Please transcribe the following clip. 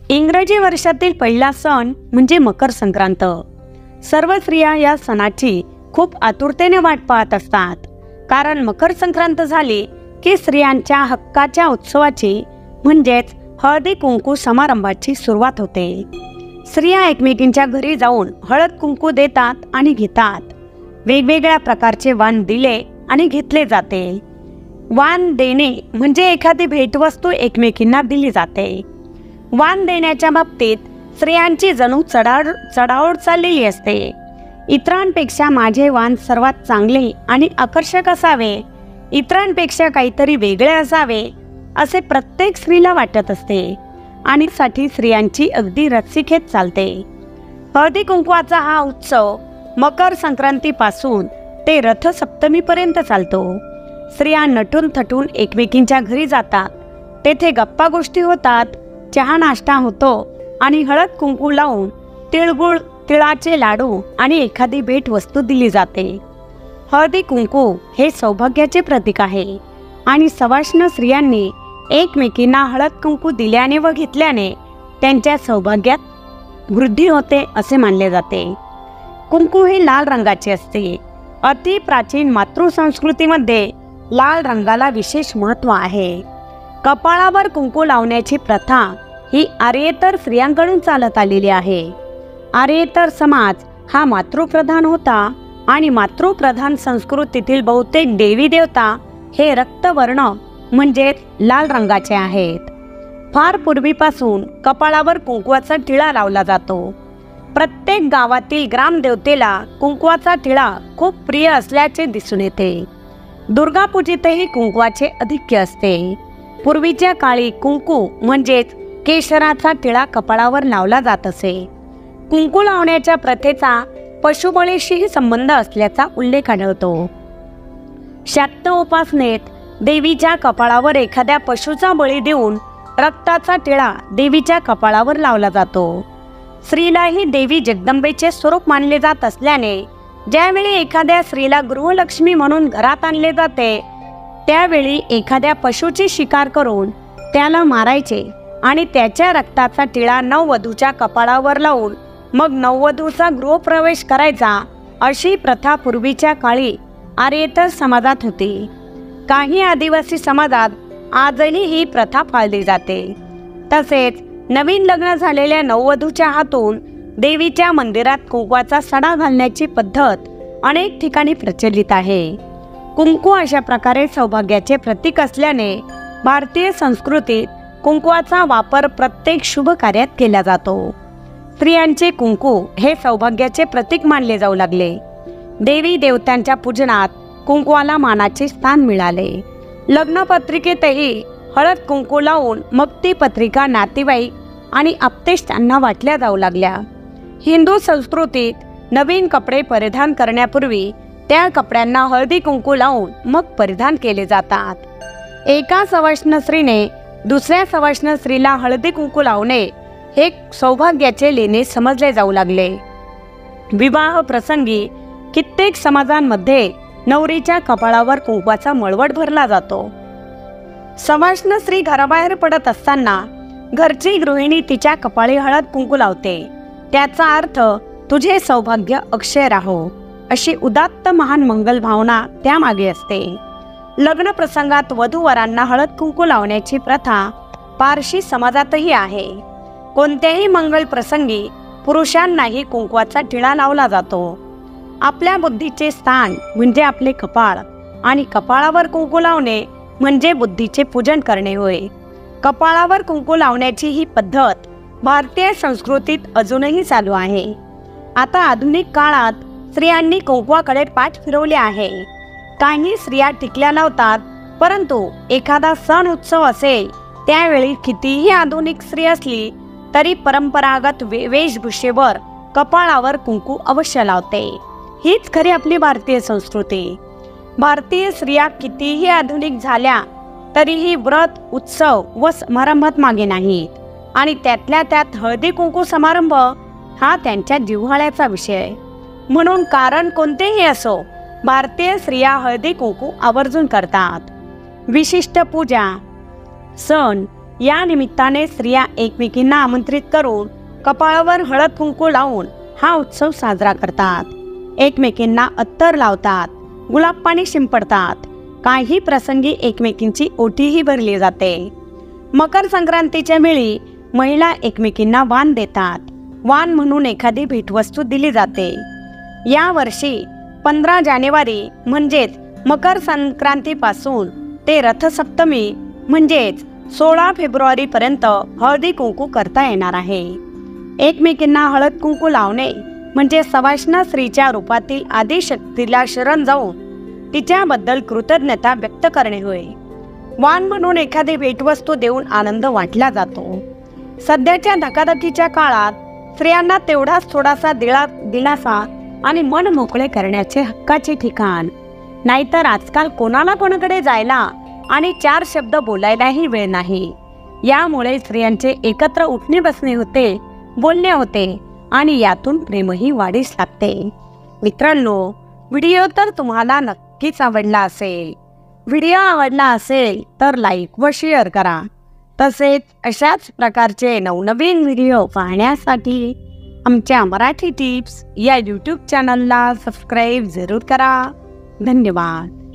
इंग्रजी वर्षातील पहिला सण म्हणजे मकर संक्रांत। सर्व स्त्रिया या सणाची खूप आतुरतेने वाट पाहत असतात, कारण मकर संक्रांत झाली की स्त्रियांच्या हक्काच्या उत्सवाची म्हणजेच हळदी कुंकू समारंभाची सुरुवात होते। स्त्रिया एकमेकींच्या घरी जाऊन हळद कुंकू देतात आणि घेतात। वेगवेगळ्या प्रकारचे वाण दिले आणि घेतले जाते। वाण देणे म्हणजे एखादी भेटवस्तू एकमेकींना दिली जाते। वाण देण्याच्या बाबतीत स्त्रियांची जणू चढाओढ चाललेली असते। इतरांपेक्षा माझे वाण सर्वात चांगले आणि आकर्षक असावे, इतरांपेक्षा काहीतरी वेगळे असावे असे प्रत्येक स्त्रीला वाटत असते आणि साठी स्त्रियांची अगदी रस्सीखेच चालते। हळदी कुंकवाचा हा उत्सव मकर संक्रांतीपासून ते रथसप्तमीपर्यंत चालतो। स्त्रिया नटून थटून एकमेकींच्या घरी जातात, तेथे गप्पा गोष्टी होतात, चहा नाश्ता होतो आणि हळद कुंकू लावून तिळगुळ, तिळाचे लाडू आणि एखादी भेट वस्तू दिली जाते। हळदी कुंकू हे सौभाग्याचे प्रतीक आहे आणि सवाष्ण स्त्रियांनी एकमेकींना हळद कुंकू दिल्याने व घेतल्याने त्यांच्या सौभाग्यात वृद्धी होते असे मानले जाते। कुंकू हे लाल रंगाचे असते। अति प्राचीन मातृसंस्कृतीमध्ये लाल रंगाला विशेष महत्त्व आहे। कपाळावर कुंकू लावण्याची प्रथा ही आर्येतर स्त्रियांकडून चालत आलेली आहे। आर्येतर समाज हा मातृप्रधान होता आणि मातृप्रधान संस्कृतीतील बहुतेक देवी देवता हे रक्तवर्ण म्हणजे लाल रंगाचे आहेत। फार पूर्वीपासून कपाळावर कुंकवाचा टिळा लावला जातो। प्रत्येक गावातील ग्रामदेवतेला कुंकवाचा टिळा खूप प्रिय असल्याचे दिसून येते। दुर्गापूजेतही कुंकवाचे अधिक्य असते। पूर्वीच्या काळी कुंकू म्हणजेच केशराचा टिळा कपाळावर लावला जात असे। कुंकू लावण्याच्या प्रथेचा पशुबळीशीही संबंध असल्याचा उल्लेख आढळतो। शाक्त उपासनेत देवीच्या कपाळावर एखाद्या पशुचा बळी देऊन रक्ताचा टिळा देवीच्या कपाळावर लावला जातो। स्त्रीलाही देवी जगदंबेचे स्वरूप मानले जात असल्याने ज्यावेळी एखाद्या स्त्रीला गृहलक्ष्मी म्हणून घरात आणले जाते, त्यावेळी एखाद्या पशुची शिकार करून त्याला मारायचे आणि त्याच्या रक्ताचा टिळा नववधूच्या कपाळावर लावून मग नववधूचा गृहप्रवेश करायचा, अशी प्रथा पूर्वीच्या काळी आर्येतर समाजात होती। काही आदिवासी समाजात आजही ही प्रथा पाळली जाते। तसेच नवीन लग्न झालेल्या नववधूच्या हातून देवीच्या मंदिरात कुंकवाचा सडा घालण्याची पद्धत अनेक ठिकाणी प्रचलित आहे। कुंकू अशा प्रकारे सौभाग्याचे प्रतीक असल्याने भारतीय संस्कृतीत कुंकवाचा वापर प्रत्येक शुभ कार्यात केला जातो। स्त्रियांचे कुंकू हे सौभाग्याचे प्रतीक मानले जाऊ लागले। देवी देवतांच्या पूजनात कुंकवाला मानाचे स्थान मिळाले। लग्नपत्रिकेतही हळद कुंकू लावून मग ती पत्रिका नातेवाईक आणि आप्तेष्टांना वाटल्या जाऊ लागल्या। हिंदू संस्कृतीत नवीन कपडे परिधान करण्यापूर्वी त्या कपड्यांना हळदी कुंकू लावून मग परिधान केले जातात। एका सवाष्ण स्त्रीने दुसऱ्या सवाष्ण स्त्रीला हळदी कुंकू लावणे हे सौभाग्याचे लेणे समजले जाऊ लागले। विवाह प्रसंगी कित्येक समाजांमध्ये नवरीच्या कपाळावर कुंकवाचा मळवट भरला जातो। सवाष्ण स्त्री घराबाहेर पडत असताना घरची गृहिणी तिच्या कपाळी हळद कुंकू लावते। त्याचा अर्थ तुझे सौभाग्य अक्षय राहो अशी उदात्त महान मंगल भावना त्यामागे असते। लग्न प्रसंगात वधूवरांना हळद कुंकू लावण्याची प्रथा पारशी समाजातही आहे। कोणत्याही मंगल प्रसंगी पुरुषांनाही कुंकवाचा टिळा लावला जातो। आपल्या बुद्धीचे स्थान म्हणजे आपले कपाळ आणि कपाळावर कुंकू लावणे म्हणजे बुद्धीचे पूजन करणे होय। कपाळावर कुंकू लावण्याची ही पद्धत भारतीय संस्कृतीत अजूनही चालू आहे। आता आधुनिक काळात स्त्रियांनी कुंकवाकडे पाठ फिरवले आहे। काही स्त्रिया टिकल्या लावतात, परंतु एखादा सण उत्सव असेल त्यावेळी कितीही आधुनिक स्त्री असली तरी परंपरागत वेशभूषेवर कपाळावर कुंकू अवश्य लावते। हीच खरी आपली भारतीय संस्कृती। भारतीय स्त्रिया कितीही आधुनिक झाल्या तरीही व्रत, उत्सव व समारंभात मागे नाहीत आणि त्यातल्या त्यात हळदी कुंकू समारंभ हा त्यांच्या जिव्हाळ्याचा विषय। म्हणून कारण कोणतेही असो, भारतीय स्त्रिया हळदी कुंकू आवर्जून करतात। विशिष्ट पूजा, सण या निमित्ताने स्त्रिया एकमेकींना आमंत्रित करून कपाळावर हळद कुंकू लावून हा उत्सव साजरा करतात। एकमेकींना अत्तर लावतात, गुलाब पाणी शिंपडतात, काही प्रसंगी एकमेकींची ओटीही भरली जाते। मकर संक्रांतीच्या वेळी महिला एकमेकींना वाण देतात, वाण म्हणून एखादी भेटवस्तू दिली जाते। या वर्षी 15 जानेवारी म्हणजेच मकर संक्रांतीपासून ते रथसप्तमी म्हणजेच 16 फेब्रुवारीपर्यंत हळदी कुंकू करता येणार आहे। एकमेकींना हळद कुंकू लावणे म्हणजे सवाष्ण स्त्रीच्या रूपातील आदिशक्तीला शरण जाऊन तिच्याबद्दल कृतज्ञता व्यक्त करणे होय। वाण म्हणून एखादी भेटवस्तू देऊन आनंद वाटला जातो। सध्याच्या धकाधकीच्या काळात स्त्रियांना तेवढाच थोडासा दिलासा आणि मन मोकळे करण्याचे हक्काचे ठिकाण, नाहीतर आजकाल कोणाला कोणाकडे जायला आणि 4 शब्द बोलायलाही वेळ नाही। यामुळे स्त्रियांचे एकत्र उठणे बसणे होते, बोलणे होते आणि यातून प्रेमही वाढीस लागते। मित्रांनो, व्हिडिओ तर तुम्हाला नक्कीच आवडला असेल। व्हिडिओ आवडला असेल तर लाईक व शेअर करा। तसेच अशाच प्रकारचे नवनवीन व्हिडिओ पाहण्यासाठी आमच्या मराठी टिप्स या यूट्यूब चॅनलला सबस्क्राईब जरूर करा। धन्यवाद।